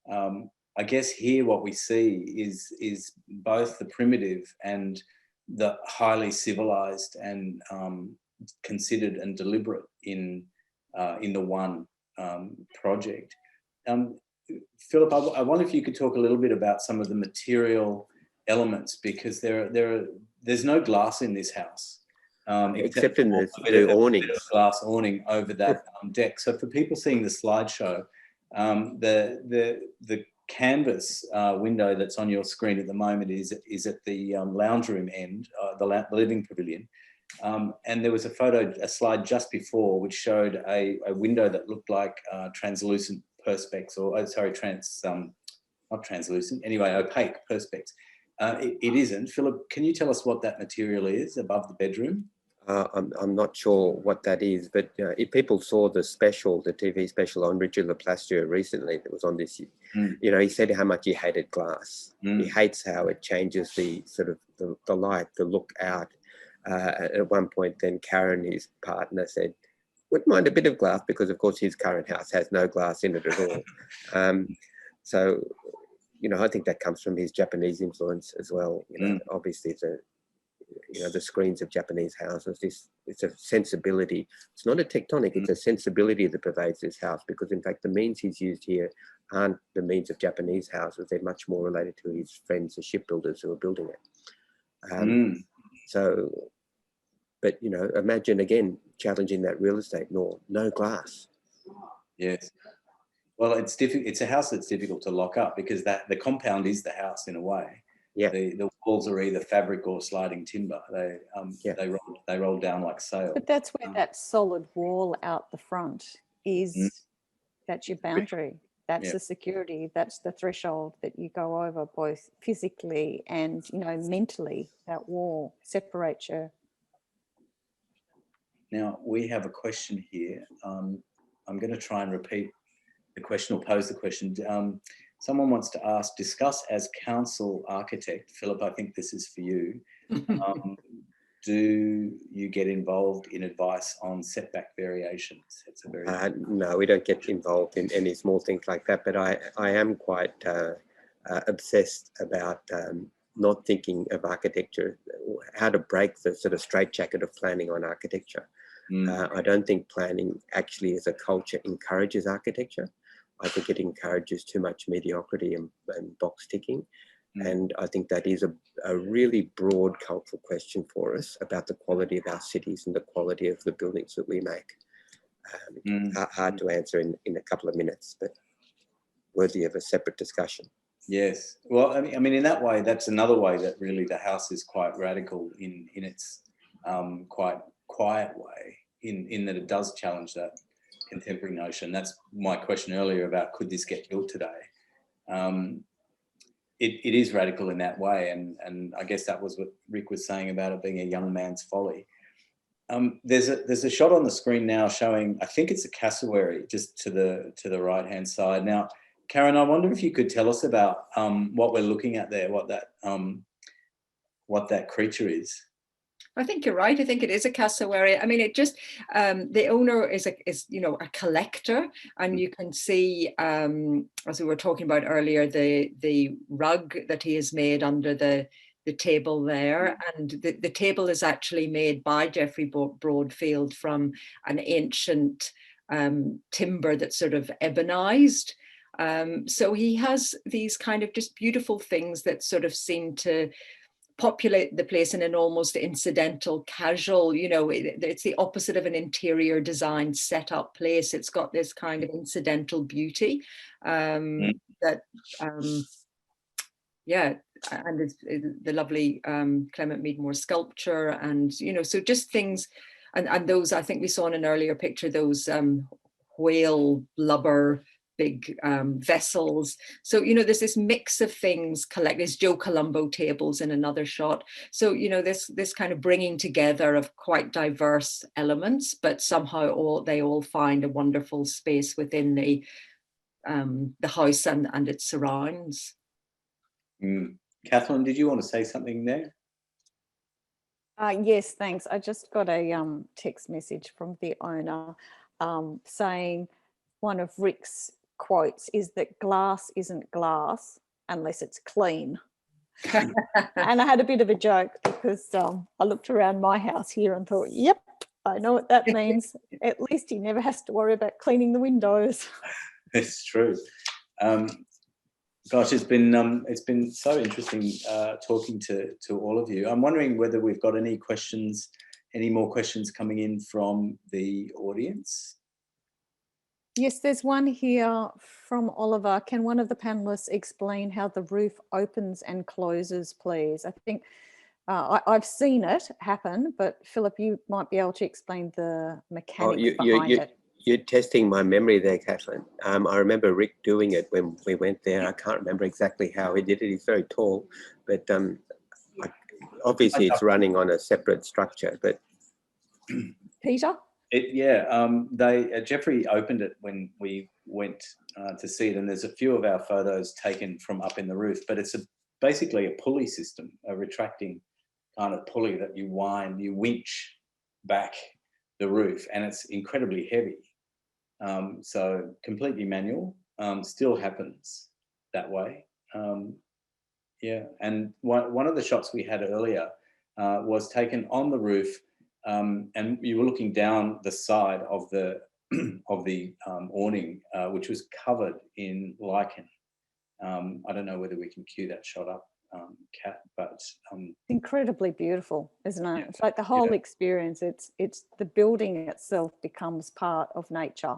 S3: I guess here what we see is both the primitive and the highly civilized and considered and deliberate in the one project. Philip, I wonder if you could talk a little bit about some of the material elements, because there's no glass in this house,
S4: except in the awning,
S3: glass awning over that deck. So for people seeing the slideshow, the canvas window that's on your screen at the moment is at the lounge room end, the living pavilion. And there was a slide just before which showed a window that looked like translucent perspex, or not translucent, anyway, opaque perspex. It isn't. Philip, can you tell us what that material is above the bedroom?
S4: I'm not sure what that is, but if people saw the TV special on Richard Leplastrier recently that was on this, you know, he said how much he hated glass. He hates how it changes the sort of the light, the look out. At one point then Karen, his partner, said, wouldn't mind a bit of glass, because of course his current house has no glass in it at all. So, you know, I think that comes from his Japanese influence as well. You know, obviously the screens of Japanese houses, it's a sensibility. It's not a tectonic, it's a sensibility that pervades this house, because in fact the means he's used here aren't the means of Japanese houses. They're much more related to his friends, the shipbuilders who are building it. So, but, you know, imagine again challenging that real estate norm, no glass.
S3: Yes. Well, it's difficult. It's a house that's difficult to lock up, because the compound is the house in a way.
S4: Yeah.
S3: The walls are either fabric or sliding timber. They roll down like sails.
S2: But that's where that solid wall out the front is. That's your boundary. That's the security. That's the threshold that you go over, both physically and, you know, mentally. That wall separates you.
S3: Now, we have a question here. I'm going to try and repeat the question, or pose the question. Someone wants to ask, discuss as council architect. Philip, I think this is for you. Do you get involved in advice on setback variations? It's a very
S4: no, we don't get involved in any small things like that, but I am quite obsessed about not thinking of architecture, how to break the sort of straitjacket of planning on architecture. I don't think planning actually as a culture encourages architecture. I think it encourages too much mediocrity and box ticking. And I think that is a really broad cultural question for us about the quality of our cities and the quality of the buildings that we make. Hard to answer in a couple of minutes, but worthy of a separate discussion.
S3: Yes. Well, I mean, in that way, that's another way that really the house is quite radical in its quite quiet way, in that it does challenge that contemporary notion. That's my question earlier about could this get built today? It is radical in that way, and I guess that was what Rick was saying about it being a young man's folly. There's a shot on the screen now showing, I think it's a cassowary just to the right hand side. Now, Karen, I wonder if you could tell us about what we're looking at there, what that creature is.
S5: I think you're right. I think it is a cassowary. I mean, it just the owner is a collector, and you can see, as we were talking about earlier, the rug that he has made under the table there, and the table is actually made by Geoffrey Broadfield from an ancient timber that's sort of ebonized. So he has these kind of just beautiful things that sort of seem to populate the place in an almost incidental, casual, it's the opposite of an interior design set up place. It's got this kind of incidental beauty that and it's the lovely Clement Meadmore sculpture, and so just things, and those, I think we saw in an earlier picture, those whale blubber big vessels. So there's this mix of things. There's Joe Colombo tables in another shot. So this kind of bringing together of quite diverse elements, but somehow they all find a wonderful space within the house and its surrounds.
S3: Kathlyn, did you want to say something there?
S2: Yes, thanks. I just got a text message from the owner saying one of Rick's quotes is that glass isn't glass unless it's clean. And I had a bit of a joke because I looked around my house here and thought, yep, I know what that means. At least he never has to worry about cleaning the windows.
S3: It's true. Gosh, it's been so interesting talking to all of you. I'm wondering whether we've got any more questions coming in from the audience.
S2: Yes, there's one here from Oliver. Can one of the panelists explain how the roof opens and closes, please? I think I've seen it happen, but Phillip, you might be able to explain the mechanics behind it.
S4: You're testing my memory there, Kathlyn. I remember Rick doing it when we went there. I can't remember exactly how he did it. He's very tall, but obviously it's running on a separate structure. But
S2: Peter?
S3: Geoffrey opened it when we went to see it, and there's a few of our photos taken from up in the roof, but it's basically a pulley system, a retracting kind of pulley that you winch back the roof, and it's incredibly heavy. So completely manual, still happens that way. And one of the shots we had earlier was taken on the roof, and you were looking down the side of the awning, which was covered in lichen. I don't know whether we can cue that shot up, Kat, but
S2: incredibly beautiful, isn't it? It's like the whole experience. It's the building itself becomes part of nature.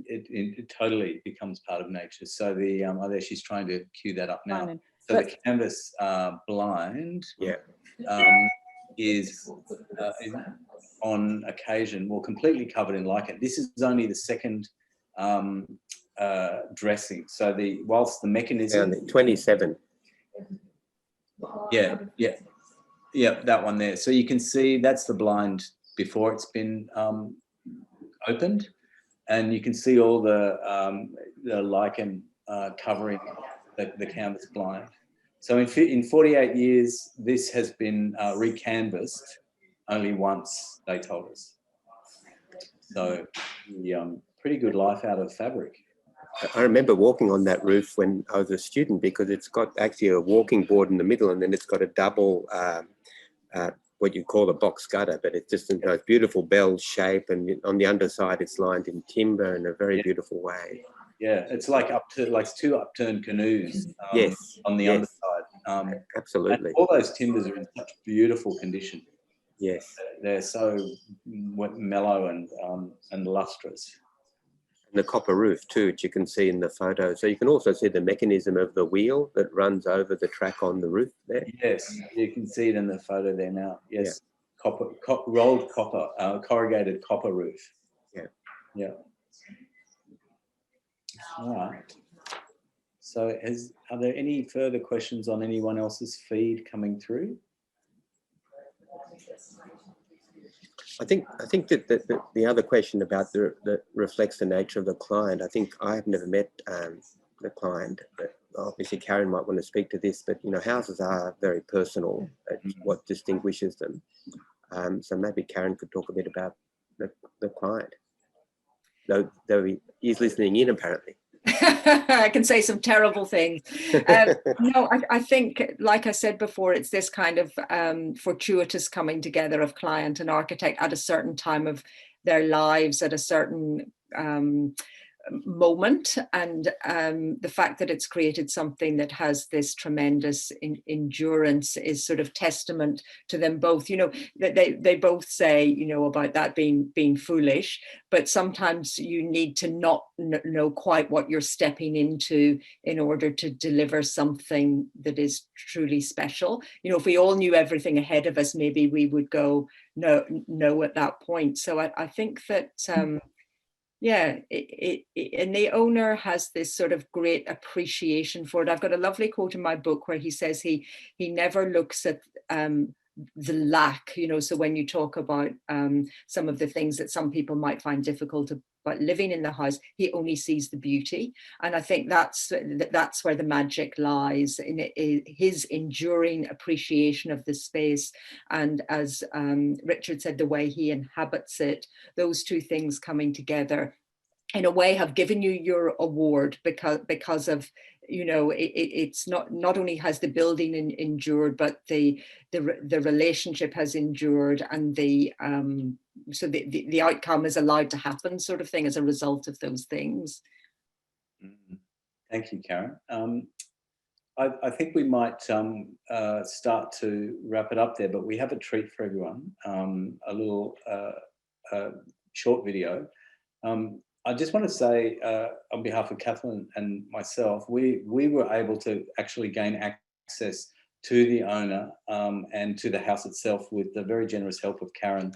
S3: It totally becomes part of nature. So there she's trying to cue that up now. So the canvas blind is on occasion completely covered in lichen. This is only the second dressing. So whilst the mechanism
S4: 27.
S3: Yeah, that one there. So you can see that's the blind before it's been opened, and you can see all the lichen covering the canvas blind. So in 48 years, this has been recanvassed only once, they told us. So pretty good life out of fabric.
S4: I remember walking on that roof when I was a student, because it's got actually a walking board in the middle, and then it's got a double, what you call a box gutter, but it's just a beautiful bell shape, and on the underside it's lined in timber in a very beautiful way.
S3: Yeah, it's like two upturned canoes on the underside.
S4: Absolutely.
S3: All those timbers are in such beautiful condition.
S4: Yes.
S3: They're so mellow and lustrous.
S4: And the copper roof too, which you can see in the photo. So you can also see the mechanism of the wheel that runs over the track on the roof there.
S3: Yes, you can see it in the photo there now. Yes, rolled copper, corrugated copper roof.
S4: Yeah.
S3: All right. So are there any further questions on anyone else's feed coming through?
S4: I think that the other question about that reflects the nature of the client. I think I have never met the client, but obviously Karen might want to speak to this. But you know, houses are very personal. It's what distinguishes them. So maybe Karen could talk a bit about the client. Though he's listening in apparently.
S5: I can say some terrible things. No, I think, like I said before, it's this kind of fortuitous coming together of client and architect at a certain time of their lives, at a certain moment, and the fact that it's created something that has this tremendous endurance is sort of testament to them both. You know, they both say, you know, about that being foolish, but sometimes you need to not know quite what you're stepping into in order to deliver something that is truly special. You know, if we all knew everything ahead of us, maybe we would go no at that point. So I think that yeah, and the owner has this sort of great appreciation for it. I've got a lovely quote in my book where he says he never looks at the lack, you know, so when you talk about some of the things that some people might find difficult about living in the house, he only sees the beauty. And I think that's where the magic lies, in his enduring appreciation of the space. And as Richard said, the way he inhabits it, those two things coming together in a way have given you your award because of, you know, it's not only has the building endured, but the relationship has endured, and so the outcome is allowed to happen, sort of thing, as a result of those things.
S3: Thank you, Karen. I think we might start to wrap it up there, but we have a treat for everyone, a little short video. I just want to say, on behalf of Kathlyn and myself, we were able to actually gain access to the owner and to the house itself with the very generous help of Karen,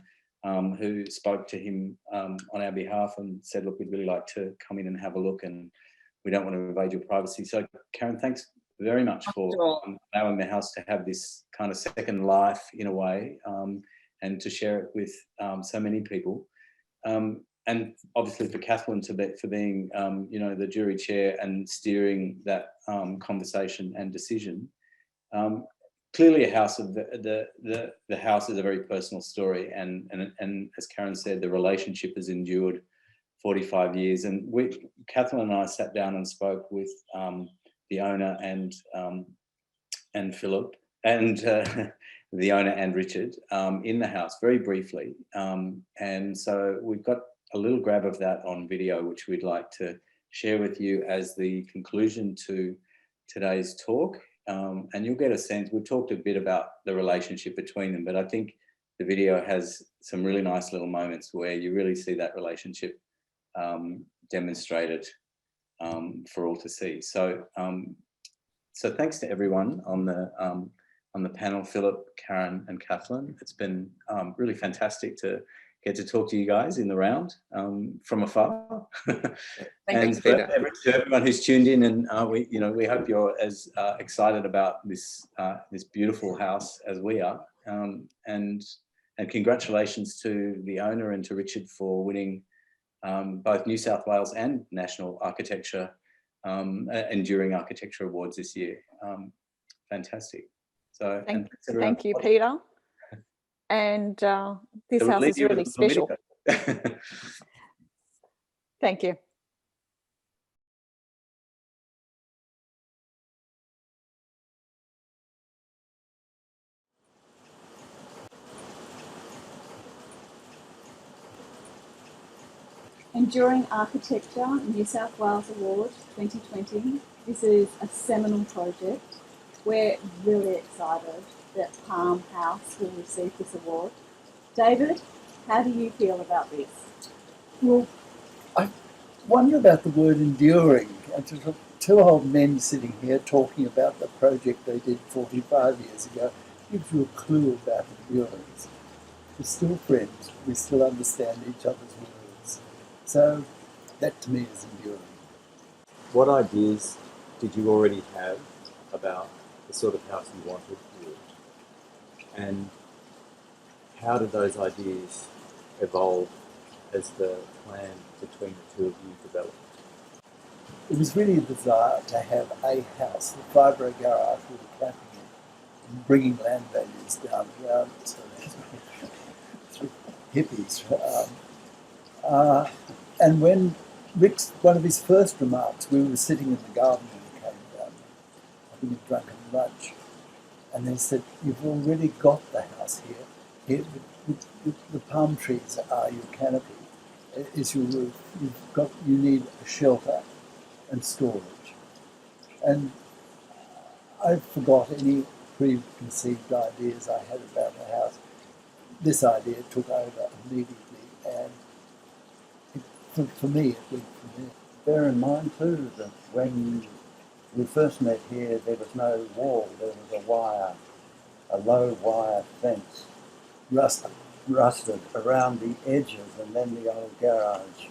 S3: who spoke to him on our behalf and said, look, we'd really like to come in and have a look, and we don't want to invade your privacy. So Karen, thanks very much for allowing the house to have this kind of second life in a way, and to share it with so many people. And obviously for Kathlyn for being, you know, the jury chair and steering that conversation and decision. Clearly, a house of the house is a very personal story, and as Karen said, the relationship has endured 45 years. And Kathlyn and I sat down and spoke with the owner and Phillip and the owner and Richard in the house very briefly, and so we've got a little grab of that on video, which we'd like to share with you as the conclusion to today's talk. And you'll get a sense, we've talked a bit about the relationship between them, but I think the video has some really nice little moments where you really see that relationship demonstrated for all to see. So, so thanks to everyone on the panel, Phillip, Karen and Kathlyn. It's been really fantastic to get to talk to you guys in the round from afar. And to everyone who's tuned in, and we hope you're as excited about this this beautiful house as we are. And congratulations to the owner and to Richard for winning both New South Wales and National Architecture Enduring Architecture Awards this year. Fantastic. So
S2: thank you, Peter. And this house is really special. Thank you. Enduring Architecture New South Wales Award 2020. This is a seminal project. We're really excited that Palm House will receive this award. David, how do you feel about this?
S6: Well, I wonder about the word enduring. Two old men sitting here talking about the project they did 45 years ago gives you a clue about endurance. We're still friends. We still understand each other's words. So That to me is enduring.
S7: What ideas did you already have about the sort of house you wanted here? And how did those ideas evolve as the plan between the two of you developed?
S6: It was really a desire to have a house, the 5-row garage with a clapping in, and bringing land values down around so through hippies. And when Rick's, one of his first remarks, we were sitting in the garden when he came down, having a drunken lunch, and they said, "You've already got the house here. The palm trees are your canopy, is your roof. You need a shelter and storage." And I forgot any preconceived ideas I had about the house. This idea took over immediately, and for me, it went from there.
S8: Bear in mind too that when we first met here, there was no wall. There was a low wire fence, rusted around the edges, and then the old garage.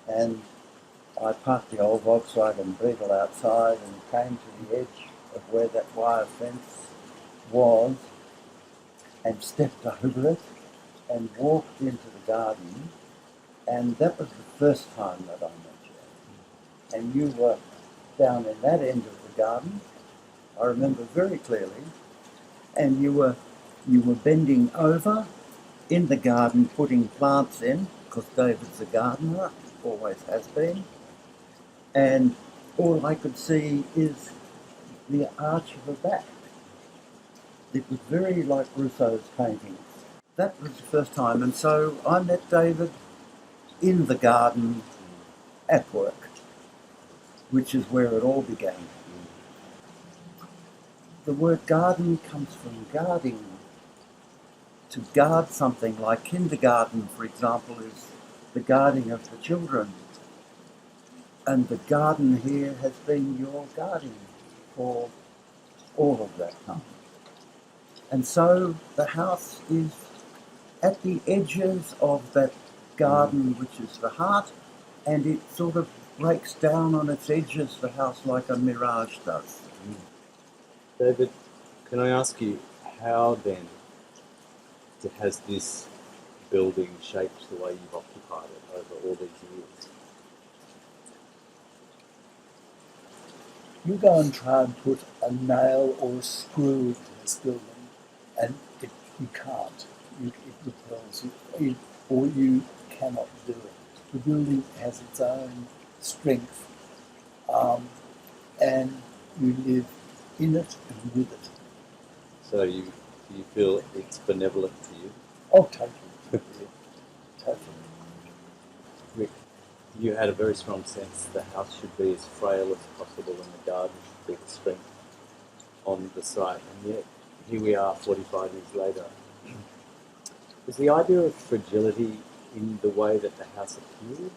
S8: And I parked the old Volkswagen Beetle outside and came to the edge of where that wire fence was and stepped over it and walked into the garden. And that was the first time that I met you. And you were down in that end of the garden, I remember very clearly, and you were bending over in the garden putting plants in, because David's a gardener, always has been. And all I could see is the arch of the back. It was very like Rousseau's paintings. That was the first time, and so I met David in the garden at work, which is where it all began. The word garden comes from guarding. To guard something like kindergarten, for example, is the guarding of the children. And the garden here has been your guardian for all of that time. And so the house is at the edges of that garden, which is the heart, and it sort of breaks down on its edges, the house, like a mirage does.
S7: David, can I ask you, how then has this building shaped the way you've occupied it over all these years?
S6: You go and try and put a nail or a screw into this building, and you can't. It repels you, or you cannot do it. The building has its own strength, and you live in it and with it.
S7: So do you feel it's benevolent to you?
S6: Oh, totally. Totally.
S7: Rick, you had a very strong sense the house should be as frail as possible and the garden should be the strength on the site, and yet here we are 45 years later. Is the idea of fragility in the way that the house appeared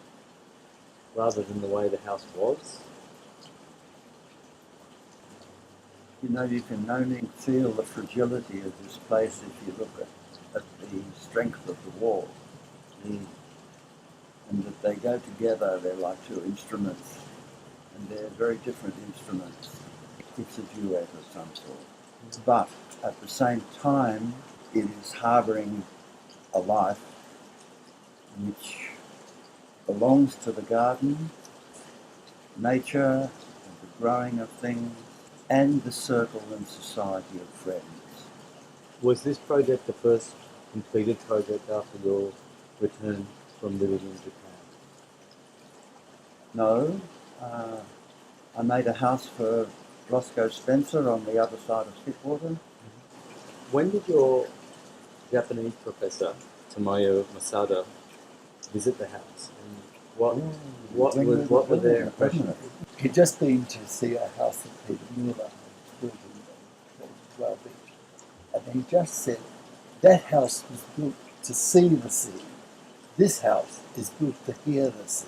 S7: rather than the way the house was?
S8: You know, you can only feel the fragility of this place if you look at the strength of the wall. And that they go together, they're like two instruments, and they're very different instruments. It's a duet of some sort. But at the same time, it is harbouring a life which belongs to the garden, nature, and the growing of things, and the circle and society of friends.
S7: Was this project the first completed project after your return from living in Japan?
S8: No, I made a house for Roscoe Spencer on the other side of Swiftwater.
S7: When did your Japanese professor, Tomoyo Masada, visit the house? And what were their impressions?
S6: He'd just been to see a house that Peter Mueller was building in Well Beach. And he just said, that house was built to see the sea. This house is built to hear the sea.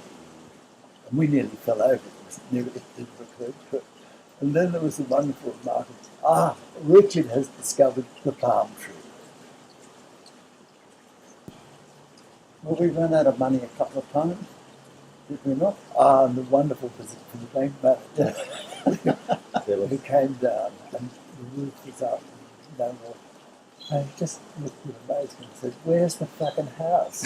S6: And we nearly fell over. It didn't occur to it. And then there was a wonderful remark of, Richard has discovered the palm tree.
S8: Well, we ran out of money a couple of times We're not.
S6: And the wonderphul position for the bank manager who came down and the roof was up. And I just looked with amazement and said, "Where's the fucking house?"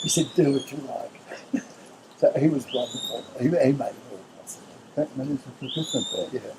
S6: He said, "Do what you like." So he was wonderful. He made it all possible.
S8: That manager's a different there.
S6: Yeah.